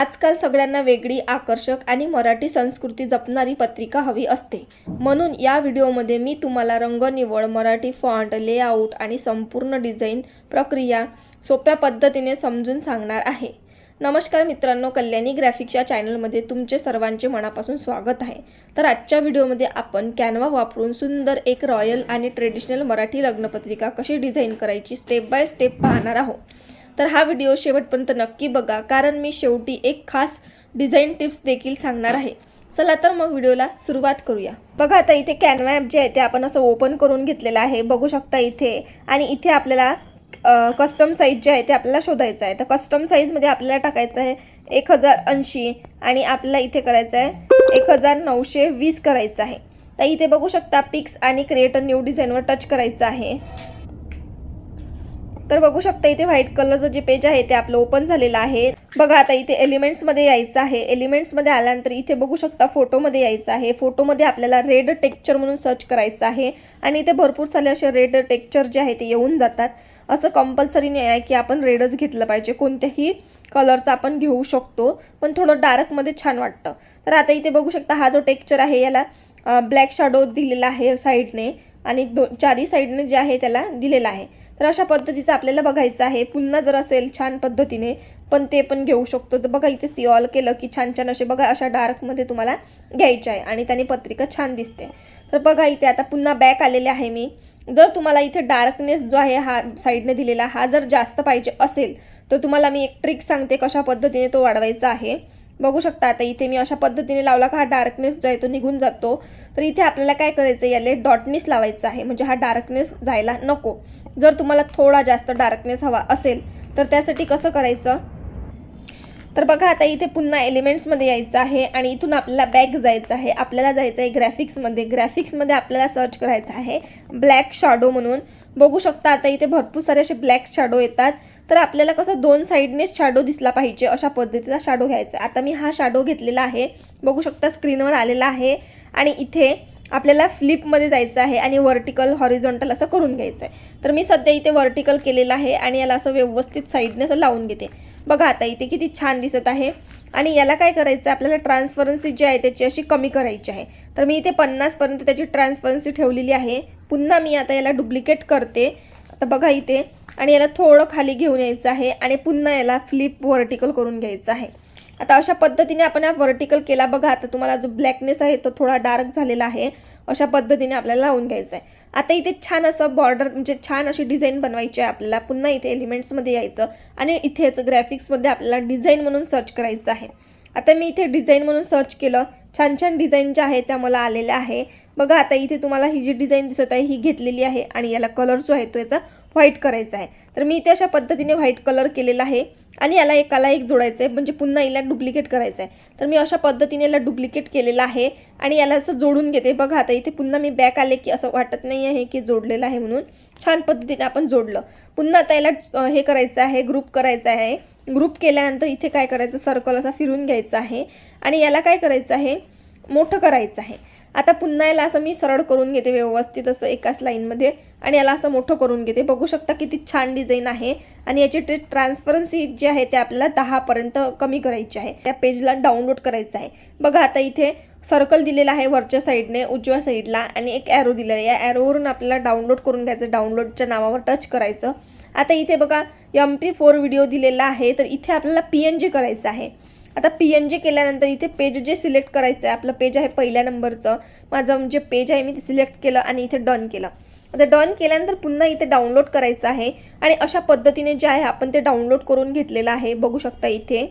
आजकाल सगळ्यांना वेगळी, आकर्षक आणि मराठी संस्कृती जपणारी पत्रिका हवी असते. म्हणून या व्हिडिओमध्ये मी तुम्हाला रंग निवड, मराठी फॉन्ट, लेआउट आणि संपूर्ण डिझाईन प्रक्रिया सोप्या पद्धतीने समजून सांगणार आहे. नमस्कार मित्रांनो, कल्याणी ग्राफिक्सच्या चॅनलमध्ये तुमचे सर्वांचे मनापासून स्वागत आहे. तर आजच्या व्हिडिओमध्ये आपण कॅनवा वापरून सुंदर एक रॉयल आणि ट्रेडिशनल मराठी लग्नपत्रिका कशी डिझाईन करायची स्टेप बाय स्टेप पाहणार आहोत. तर हा व्हिडिओ शेवटपर्यंत नक्की बघा, कारण मी शेवटी एक खास डिझाईन टिप्स देखील सांगणार आहे. चला तर मग व्हिडिओला सुरुवात करूया. बघा, आता इथे कॅनवा ॲप जे आहे ते आपण असं ओपन करून घेतलेलं आहे, बघू शकता इथे. आणि इथे आपल्याला कस्टम साईज जे आहे ते आपल्याला शोधायचं आहे. तर कस्टम साईजमध्ये आपल्याला टाकायचं आहे 1080 आणि आपल्याला इथे करायचं आहे 1920 करायचं आहे. तर इथे बघू शकता पिक्स आणि क्रिएट अ न्यू डिझाईनवर टच करायचं आहे. तर बघू शकता इथे व्हाईट कलरचं जे पेज आहे ते आपलं ओपन झालेलं आहे. बघा, आता इथे एलिमेंट्समध्ये यायचं आहे. एलिमेंट्समध्ये आल्यानंतर इथे बघू शकता फोटोमध्ये यायचं आहे. फोटोमध्ये आपल्याला रेड टेक्स्चर म्हणून सर्च करायचं आहे आणि इथे भरपूर सारे असे रेड टेक्स्चर जे आहे ते येऊन जातात. असं कंपल्सरी नाही आहे की आपण रेडच घेतलं पाहिजे, कोणत्याही कलरचा आपण घेऊ शकतो, पण थोडं डार्कमध्ये छान वाटतं. तर आता इथे बघू शकता हा जो टेक्स्चर आहे याला ब्लॅक शॅडो दिलेला आहे साईडने आणि चारही साईडने जे आहे त्याला दिलेला आहे. तर अशा पद्धतीचं आपल्याला बघायचं आहे. पुन्हा जर असेल छान पद्धतीने पण ते पण घेऊ शकतो. तर बघा इथे सी ऑल केलं की छान छान असे बघा अशा डार्कमध्ये तुम्हाला घ्यायचे आहे आणि त्याने पत्रिका छान दिसते. तर बघा इथे आता पुन्हा बॅक आलेले आहे मी. जर तुम्हाला इथे डार्कनेस जो आहे हा साईडने दिलेला हा जर जास्त पाहिजे असेल तर तुम्हाला मी एक ट्रिक सांगते कशा पद्धतीने तो वाढवायचा आहे. बघू शकता आता इथे मी अशा पद्धतीने लावला का हा डार्कनेस जो आहे तो निघून जातो. तर इथे आपल्याला काय करायचं, याला डॉटनेस लावायचा आहे, म्हणजे हा डार्कनेस जायला नको. जर तुम्हाला थोडा जास्त डार्कनेस हवा असेल तर त्यासाठी कसं करायचं, तर बघा आता इथे पुन्हा एलिमेंट्समध्ये यायचं आहे आणि इथून आपल्याला बॅक जायचं आहे. आपल्याला जायचं आहे ग्राफिक्समध्ये. ग्राफिक्समध्ये आपल्याला सर्च करायचं आहे ब्लॅक शॅडो म्हणून. बघू शकता आता इथे भरपूर सारे असे ब्लॅक शॅडो येतात. तर आपल्याला कसं दोन साईडनेच शॅडो दिसला पाहिजे अशा पद्धतीचा शॅडो घ्यायचा. आता मी हा शॅडो घेतलेला आहे, बघू शकता स्क्रीनवर आलेला आहे. आणि इथे आपल्याला फ्लिपमध्ये जायचं आहे आणि व्हर्टिकल हॉरिझॉन्टल असं करून घ्यायचं आहे. तर मी सध्या इथे व्हर्टिकल केलेलं आहे आणि याला असं व्यवस्थित साईडने असं लावून घेते. बघा आता इथे किती छान दिसत आहे. आणि याला काय करायचं, आपल्याला ट्रान्सपरन्सी जी आहे त्याची अशी कमी करायची आहे. तर मी इथे 50पर्यंत त्याची ट्रान्सपरन्सी ठेवलेली आहे. पुन्हा मी आता याला डुप्लिकेट करते. आता बघा इथे आणि याला थोडं खाली घेऊन यायचं आहे आणि पुन्हा याला फ्लिप व्हर्टिकल करून घ्यायचं आहे. आता अशा पद्धतीने आपण हा व्हर्टिकल केला. बघा आता तुम्हाला जो ब्लॅकनेस आहे तो थोडा डार्क झालेला आहे. अशा पद्धतीने आपल्याला लावून घ्यायचं आहे. आता इथे छान असं बॉर्डर म्हणजे छान अशी डिझाईन बनवायची आहे आपल्याला. पुन्हा इथे एलिमेंट्समध्ये यायचं आणि इथेच ग्राफिक्समध्ये आपल्याला डिझाईन म्हणून सर्च करायचं आहे. आता मी इथे डिझाईन म्हणून सर्च केलं. छान छान डिझाईन ज्या आहेत त्या मला आलेल्या आहे. बघा आता इथे तुम्हाला ही जी डिझाईन दिसत आहे ही घेतलेली आहे आणि याला कलर जो आहे तो याचा व्हाईट करायचा आहे. तर मी इथे अशा पद्धतीने व्हाईट कलर केलेला आहे आणि याला एकाला एक जोडायचं आहे, म्हणजे पुन्हा याला डुप्लिकेट करायचं आहे. तर मी अशा पद्धतीने याला डुप्लिकेट केलेलं आहे आणि याला असं जोडून घेते. बघा आता इथे पुन्हा मी बॅक आले की असं वाटत नाही आहे की जोडलेलं आहे म्हणून. छान पद्धतीने आपण जोडलं. पुन्हा आता याला हे करायचं आहे, ग्रुप करायचं आहे. ग्रुप केल्यानंतर इथे काय करायचं, सर्कल असा फिरून घ्यायचा आहे आणि याला काय करायचं आहे, मोठं करायचं आहे. आता पुन्हा याला असं मी सरळ करून घेते व्यवस्थित असं एकाच लाईनमध्ये आणि याला असं मोठं करून घेते. बघू शकता किती छान डिझाईन आहे. आणि याची ट्रान्सपरन्सी जी आहे ते आपल्याला 10पर्यंत कमी करायची आहे. त्या पेजला डाउनलोड करायचं आहे. बघा आता इथे सर्कल दिलेला आहे वरच्या साईडने उजव्या साईडला आणि एक ॲरो दिलेला आहे. या ॲरोवरून आपल्याला डाउनलोड करून घ्यायचं. डाउनलोडच्या नावावर टच करायचं. आता इथे बघा MP4 व्हिडिओ दिलेला आहे. तर इथे आपल्याला PNG करायचं आहे. आता PNG केल्यानंतर इथे पेज जे सिलेक्ट करायचं आहे, आपलं पेज आहे पहिल्या नंबरचं, माझं जे पेज आहे मी ते सिलेक्ट केलं आणि इथे डन केलं. आता डन केल्यानंतर पुन्हा इथे डाउनलोड करायचं आहे आणि अशा पद्धतीने जे आहे आपण ते डाउनलोड करून घेतलेलं आहे, बघू शकता इथे.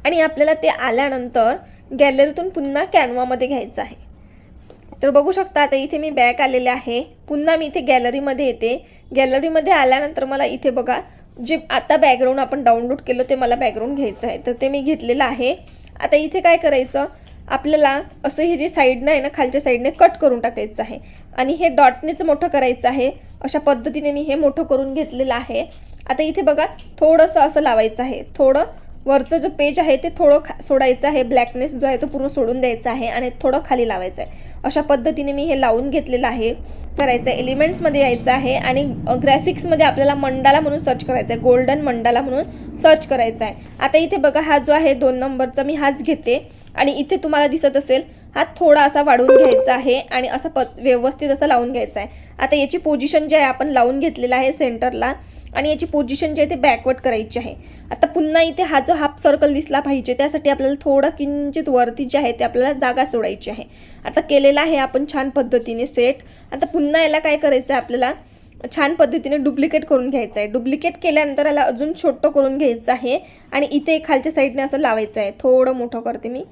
आणि आपल्याला ते आल्यानंतर गॅलरीतून पुन्हा कॅनवामध्ये घ्यायचं आहे. तर बघू शकता आता इथे मी बॅक आलेले आहे. पुन्हा मी इथे गॅलरीमध्ये येते. गॅलरीमध्ये आल्यानंतर मला इथे बघा जे आता बॅकग्राऊंड आपण डाउनलोड केलं ते मला बॅकग्राऊंड घ्यायचं आहे. तर ते मी घेतलेलं आहे. आता इथे काय करायचं, आपल्याला असं हे जे साईडनं आहे ना खालच्या साईडने कट करून टाकायचं आहे आणि हे डॉटनेच मोठं करायचं आहे. अशा पद्धतीने मी हे मोठं करून घेतलेलं आहे. आता इथे बघा थोडंसं असं लावायचं आहे, थोडं वरचं जो पेज आहे ते थोडं सोडायचं आहे, ब्लॅकनेस जो आहे तो पूर्ण सोडून द्यायचा आहे आणि थोडं खाली लावायचं आहे. अशा पद्धतीने मी हे लावून घेतलेलं आहे. करायचं आहे, एलिमेंट्समध्ये यायचं आहे आणि ग्राफिक्समध्ये आपल्याला मंडाला म्हणून सर्च करायचं आहे, गोल्डन मंडाला म्हणून सर्च करायचं आहे. आता इथे बघा हा जो आहे 2 नंबरचा मी हाच घेते आणि इथे तुम्हाला दिसत असेल हा थोडा असा वाढवून घ्यायचा आहे आणि असा व्यवस्थित असा लावून घ्यायचा आहे. आता याची पोझिशन जी आहे आपण लावून घेतलेला आहे सेंटरला आणि याची पोझिशन जी आहे ते बॅकवर्ड करायची आहे. आता पुन्हा इथे हा जो हाफ सर्कल दिसला पाहिजे त्यासाठी आपल्याला थोडं किंचित वरती जे आहे ते आपल्याला जागा सोडायची आहे. आता केलेला आहे आपण छान पद्धतीने सेट. आता पुन्हा याला काय करायचं आहे, आपल्याला छान पद्धतीने डुप्लिकेट करून घ्यायचं आहे. डुप्लिकेट केल्यानंतर याला अजून छोटं करून घ्यायचं आहे आणि इथे खालच्या साईडने असं लावायचं आहे. थोडं मोठं करते मी,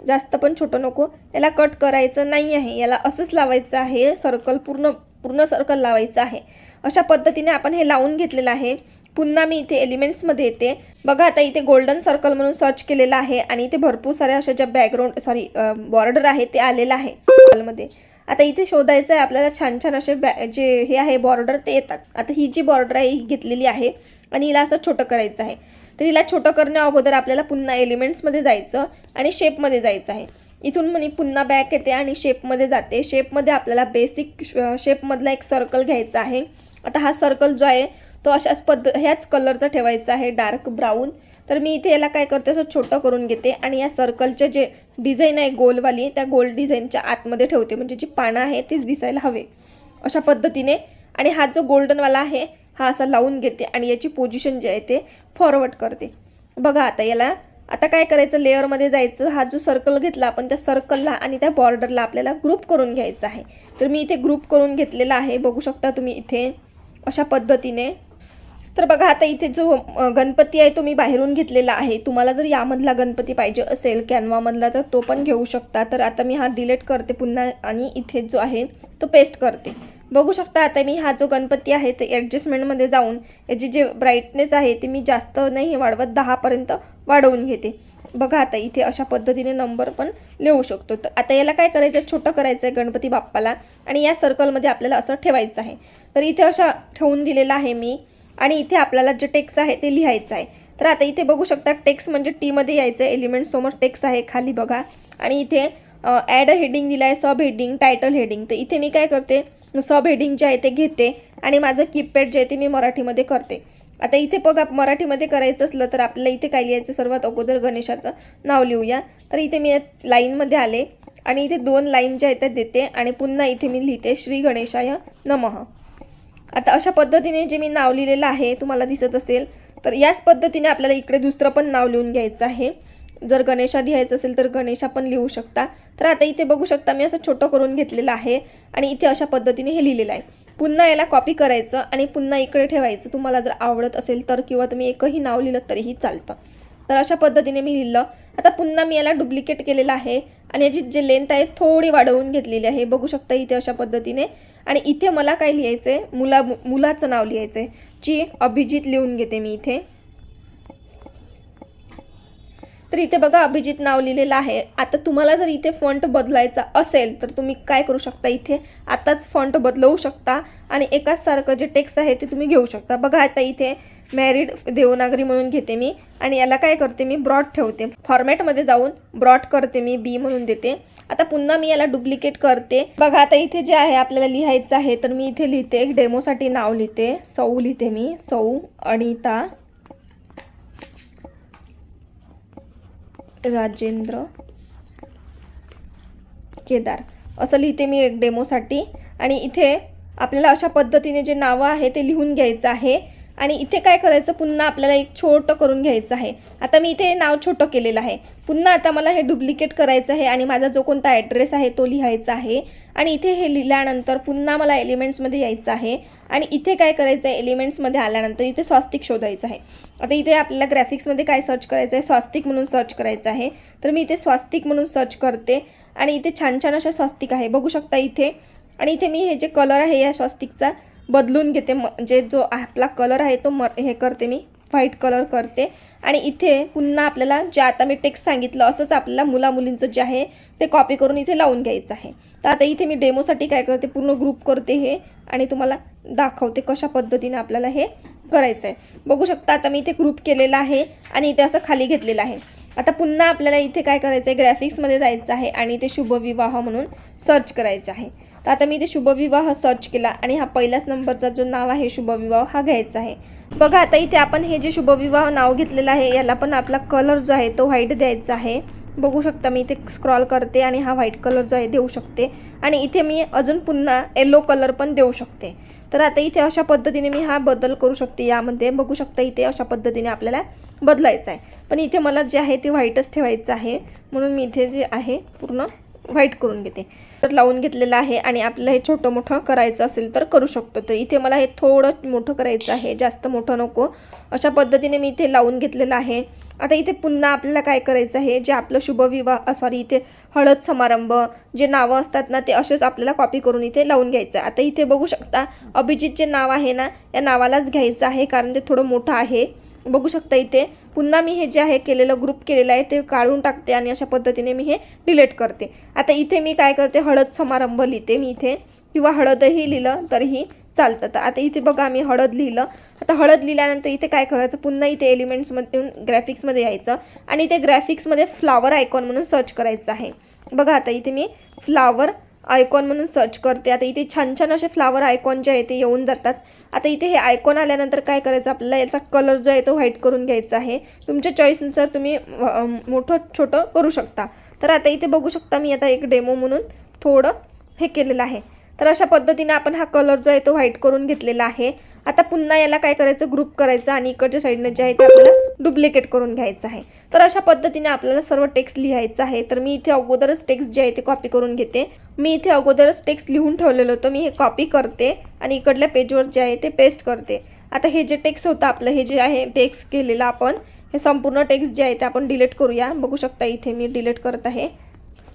जास्त पण छोटं नको. याला कट करायचं नाही आहे, याला असंच लावायचं आहे. सर्कल पूर्ण सर्कल लावायचं आहे. अशा पद्धतीने आपण हे लावून घेतलेलं आहे. पुन्हा मी इथे एलिमेंट्समध्ये येते. बघा आता इथे गोल्डन सर्कल म्हणून सर्च केलेलं आहे आणि इथे भरपूर साऱ्या अशा ज्या बॉर्डर आहे ते आलेलं आहे सर्कलमध्ये. आता इथे शोधायचं आहे आपल्याला छान छान असे जे हे आहे बॉर्डर ते येतात. आता ही जी बॉर्डर आहे ही घेतलेली आहे आणि हिला असं छोटं करायचं आहे. तर हिला छोटं करण्या अगोदर आपल्याला पुन्हा एलिमेंट्समध्ये जायचं आणि शेपमध्ये जायचं आहे. इथून मी पुन्हा बॅक येते आणि शेपमध्ये जाते. शेपमध्ये आपल्याला बेसिक शेपमधला एक सर्कल घ्यायचा आहे. आता हा सर्कल जो आहे तो अशाच ह्याच कलरचा ठेवायचा आहे, डार्क ब्राऊन. तर मी इथे याला काय करते, असं छोटं करून घेते आणि या सर्कलचे जे डिझाईन आहे गोलवाली त्या गोल डिझाईनच्या आतमध्ये ठेवते, म्हणजे जी पानं आहे तीच दिसायला हवे अशा पद्धतीने. आणि हा जो गोल्डनवाला आहे हा असा लावून घेते आणि याची पोझिशन जी आहे ते फॉरवर्ड करते. बघा आता याला आता काय करायचं, लेअरमध्ये जायचं. हा जो सर्कल घेतला आपण त्या सर्कलला आणि त्या बॉर्डरला आपल्याला ग्रुप करून घ्यायचं आहे. तर मी इथे ग्रुप करून घेतलेला आहे, बघू शकता तुम्ही इथे अशा पद्धतीने. तर बघा आता इथे जो गणपती आहे तो मी बाहेरून घेतलेला आहे. तुम्हाला जर यामधला गणपती पाहिजे असेल कॅनवामधला तर तो पण घेऊ शकता. तर आता मी हा डिलीट करते पुन्हा आणि इथे जो आहे तो पेस्ट करते. बघू शकता आता मी हा जो गणपती आहे ते ॲडजस्टमेंटमध्ये जाऊन याची जे ब्राईटनेस आहे ते मी जास्त नाही वाढवत, 10 पर्यंत वाढवून घेते. बघा आता इथे अशा पद्धतीने नंबर पण लिहू शकतो. तर आता याला काय करायचं, छोटं करायचं आहे गणपती बाप्पाला आणि या सर्कलमध्ये आपल्याला असं ठेवायचं आहे. तर इथे अशा ठेवून दिलेला आहे मी आणि इथे आपल्याला जे टेक्स्ट आहे ते लिहायचं आहे. तर आता इथे बघू शकता टेक्स्ट म्हणजे टीमध्ये यायचं आहे. एलिमेंटसमोर टेक्स्ट आहे खाली बघा आणि इथे ॲड हेडिंग दिला आहे, सब हेडिंग, टायटल हेडिंग. तर इथे मी काय करते, सब हेडिंग जे आहे ते घेते आणि माझं कीपॅड जे आहे ते मी मराठीमध्ये करते. आता इथे बघा मराठीमध्ये करायचं असलं तर आपल्याला इथे काय लिहायचं, सर्वात अगोदर गणेशाचं नाव लिहूया. तर इथे मी लाईनमध्ये आले आणि इथे 2 लाईन ज्या आहेत त्या देते आणि पुन्हा इथे मी लिहिते श्री गणेशाय नमः. आता अशा पद्धतीने जे मी नाव लिहिलेलं आहे तुम्हाला दिसत असेल, तर याच पद्धतीने आपल्याला इकडे दुसरं पण नाव लिहून घ्यायचं आहे. जर गणेशा लिहायचं असेल तर गणेशा पण लिहू शकता. तर आता इथे बघू शकता मी असं छोटं करून घेतलेलं आहे आणि इथे अशा पद्धतीने हे लिहिलेलं आहे. पुन्हा याला कॉपी करायचं आणि पुन्हा इकडे ठेवायचं. तुम्हाला जर आवडत असेल तर किंवा तुम्ही एकही नाव लिहिलं तरीही चालतं. तर अशा पद्धतीने मी लिहिलं. आता पुन्हा मी याला डुप्लिकेट केलेलं आहे आणि याची जे लेंथ आहे थोडी वाढवून घेतलेली आहे, बघू शकता इथे अशा पद्धतीने. आणि इथे मला काय लिहायचं आहे, मुलाचं नाव लिहायचं आहे. जी अभिजित लिहून घेते मी इथे. तर इथे बघा अभिजित नाव लिहिलेलं आहे. आता तुम्हाला जर इथे फॉन्ट बदलायचा असेल तर तुम्ही काय करू शकता, इथे आताच फॉन्ट बदलवू शकता आणि एकाच सारखं जे टेक्स्ट आहे ते तुम्ही घेऊ शकता. बघा आता इथे मॅरिड देवनागरी म्हणून घेते मी आणि याला काय करते मी ब्रॉड ठेवते. फॉर्मॅटमध्ये जाऊन ब्रॉड करते मी, बी म्हणून देते. आता पुन्हा मी याला डुप्लिकेट करते. बघा आता इथे जे आहे आपल्याला लिहायचं आहे तर मी इथे लिहिते, डेमोसाठी नाव लिहिते, सौ लिहिते मी, सौ अनिता राजेंद्र केदार असं लिहिते मी एक डेमोसाठी. आणि इथे आपल्याला अशा पद्धतीने जे नावं आहे ते लिहून घ्यायचं आहे आणि इथे काय करायचं, पुन्हा आपल्याला एक छोटं करून घ्यायचं आहे. आता मी इथे नाव छोटं केलेलं आहे. पुन्हा आता मला हे डुप्लिकेट करायचं आहे आणि माझा जो कोणता ॲड्रेस आहे तो लिहायचा आहे. आणि इथे हे लिहिल्यानंतर पुन्हा मला एलिमेंट्समध्ये यायचं आहे आणि इथे काय करायचं आहे, एलिमेंट्समध्ये आल्यानंतर इथे स्वास्तिक शोधायचं आहे. आता इथे आपल्याला ग्राफिक्समध्ये काय सर्च करायचं आहे, स्वास्तिक म्हणून सर्च करायचं आहे. तर मी इथे स्वास्तिक म्हणून सर्च करते आणि इथे छान छान अशा स्वास्तिक आहे, बघू शकता इथे. आणि इथे मी हे जे कलर आहे या स्वास्तिकचा बदलून घेते, म्हणजे जो आपला कलर आहे तो हे करते मी व्हाईट कलर करते. आणि इथे पुन्हा आपल्याला जे आता मी टेक्स्ट सांगितलं असंच आपल्याला मुलींचं जे आहे ते कॉपी करून इथे लावून घ्यायचं आहे. तर आता इथे मी डेमोसाठी काय करते, पूर्ण ग्रुप करते हे आणि तुम्हाला दाखवते कशा पद्धतीने आपल्याला हे करायचं आहे। बघू शकता आता मी इथे ग्रुप केलेला आहे आणि इथे असं खाली घेतलेलं आहे। आता पुन्हा आपल्याला इथे काय करायचं आहे, ग्राफिक्समध्ये जायचं आहे आणि इथे शुभविवाह म्हणून सर्च करायचं आहे। तर आता मी इथे शुभविवाह सर्च केला आणि हा पहिल्याच नंबरचा जो नाव आहे शुभविवाह हा घ्यायचा आहे। बघा आता इथे आपण हे जे शुभविवाह नाव घेतलेलं आहे याला पण आपला कलर जो आहे तो व्हाईट द्यायचा आहे। बघू शकता मी इथे स्क्रॉल करते आणि हा व्हाईट कलर जो आहे देऊ शकते आणि इथे मी अजून पुन्हा येलो कलर पण देऊ शकते। तर आता इथे अशा पद्धतीने मी हा बदल करू शकते। यामध्ये बघू शकता इथे अशा पद्धतीने आपल्याला बदलायचं आहे, पण इथे मला जे आहे ते व्हाईटच ठेवायचं आहे म्हणून मी इथे जे आहे पूर्ण व्हाईट करून घेते। तर लावून घेतलेलं आहे आणि आपल्याला हे छोटं मोठं करायचं असेल तर करू शकतो। तर इथे मला हे थोडं मोठं करायचं आहे, जास्त मोठं नको। अशा पद्धतीने मी इथे लावून घेतलेलं आहे। आता इथे पुन्हा आपल्याला काय करायचं आहे, जे आपलं शुभविवाह इथे हळद समारंभ जे नावं असतात ना ते असेच आपल्याला कॉपी करून इथे लावून घ्यायचं आहे। आता इथे बघू शकता अभिजित जे नाव आहे ना या नावालाच घ्यायचं आहे कारण ते थोडं मोठं आहे। बघू शकता इथे पुन्हा मी हे जे आहे केलेलं ग्रुप केलेलं आहे ते काढून टाकते आणि अशा पद्धतीने मी हे डिलीट करते। आता इथे मी काय करते, हळद समारंभ लिहिते मी इथे, किंवा हळदही लिहिलं तरीही चालतं। तर आता इथे बघा मी हळद लिहिलं। आता हळद लिहिल्यानंतर इथे काय करायचं, पुन्हा इथे एलिमेंट्समधून ग्राफिक्समध्ये यायचं आणि इथे ग्राफिक्समध्ये फ्लावर आयकॉन म्हणून सर्च करायचं आहे। बघा आता इथे मी फ्लावर आयकॉन म्हणून सर्च करते। आता इथे छान छान असे फ्लावर आयकॉन जे आहे ते येऊन जातात। आता इथे हे आयकॉन आल्यानंतर काय करायचं, आपल्याला याचा कलर जो आहे तो व्हाईट करून घ्यायचा आहे। तुमच्या चॉईसनुसार तुम्ही मोठं छोटं करू शकता। तर आता इथे बघू शकता मी आता एक डेमो म्हणून थोडं हे केलेलं आहे। तर अशा पद्धतीने आपण हा कलर जो आहे तो व्हाईट करून घेतलेला आहे। आता पुन्हा याला काय करायचं, ग्रुप करायचं आणि इकडच्या साईडने जे आहे ते आपल्याला डुप्लिकेट करून घ्यायचं आहे। तर अशा पद्धतीने आपल्याला सर्व टेक्स्ट लिहायचं आहे। तर मी इथे अगोदरच टेक्स्ट जे आहे ते कॉपी करून घेते। मी इथे अगोदरच टेक्स्ट लिहून ठेवलेलं होतं, मी हे कॉपी करते आणि इकडल्या पेजवर जे आहे ते पेस्ट करते। आता हे जे टेक्स्ट होतं आपलं, हे जे आहे टेक्स्ट केलेलं आपण, हे संपूर्ण टेक्स्ट जे आहे ते आपण डिलीट करूया। बघू शकता इथे मी डिलीट करत आहे।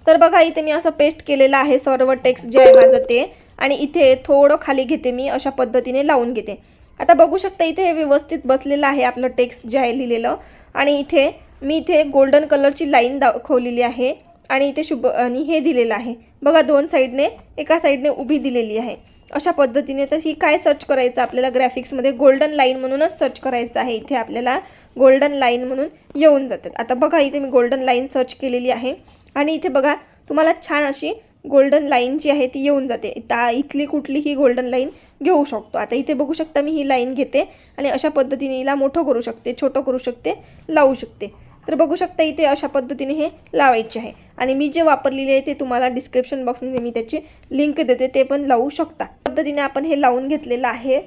तर बघा इथे मी असं पेस्ट केलेलं आहे सर्व टेक्स्ट जे आहे माझं ते, आणि इथे थोडं खाली घेते मी, अशा पद्धतीने लावून घेते। आता बघू शकता इथे हे व्यवस्थित बसलेलं आहे आपलं टेक्स्ट जे आहे लिहिलेलं, आणि इथे मी इथे गोल्डन कलरची लाईन दाखवलेली आहे आणि इथे शुभ आणि हे दिलेलं आहे बघा, दोन साईडने एका साईडने उभी दिलेली आहे अशा पद्धतीने। तर ही काय सर्च करायचं आपल्याला, ग्राफिक्समध्ये गोल्डन लाईन म्हणूनच सर्च करायचं आहे। इथे आपल्याला गोल्डन लाईन म्हणून येऊन जातात। आता बघा इथे मी गोल्डन लाईन सर्च केलेली आहे आणि इथे बघा तुम्हाला छान अशी गोल्डन लाईन जी आहे ती येऊन जाते। इथली कुठलीही गोल्डन लाईन घेऊ शकतो। आता इथे बघू शकता मी ही लाईन घेते आणि अशा पद्धतीने हिला मोठं करू शकते, छोटं करू शकते, लावू शकते। तर बघू शकता इथे अशा पद्धतीने हे लावायचे आहे आणि मी जे वापरलेले आहे ते तुम्हाला डिस्क्रिप्शन बॉक्समध्ये मी त्याची लिंक देते, ते पण लावू शकता। पद्धतीने आपण हे लावून घेतलेलं आहे।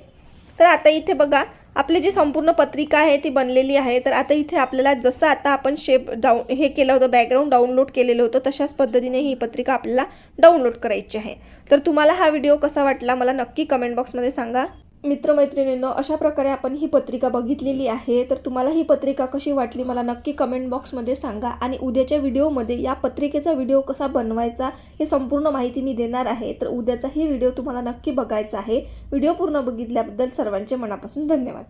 तर आता इथे बघा आपली जी संपूर्ण पत्रिका आहे ती बनलेली आहे। तर आता इथे आपल्याला जसं आता आपण शेप हे केलं होतं, बॅकग्राऊंड डाउनलोड केलेलं होतं, तशाच पद्धतीने ही पत्रिका आपल्याला डाउनलोड करायची आहे। तर तुम्हाला हा व्हिडिओ कसा वाटला मला नक्की कमेंट बॉक्समध्ये सांगा। मित्रमैत्रिणींनो, अशा प्रकारे आपण ही पत्रिका बघितलेली आहे। तर तुम्हाला ही पत्रिका कशी वाटली मला नक्की कमेंट बॉक्समध्ये सांगा, आणि उद्याच्या व्हिडिओमध्ये या पत्रिकेचा व्हिडिओ कसा बनवायचा हे संपूर्ण माहिती मी देणार आहे। तर उद्याचा ही व्हिडिओ तुम्हाला नक्की बघायचा आहे। व्हिडिओ पूर्ण बघितल्याबद्दल सर्वांचे मनापासून धन्यवाद।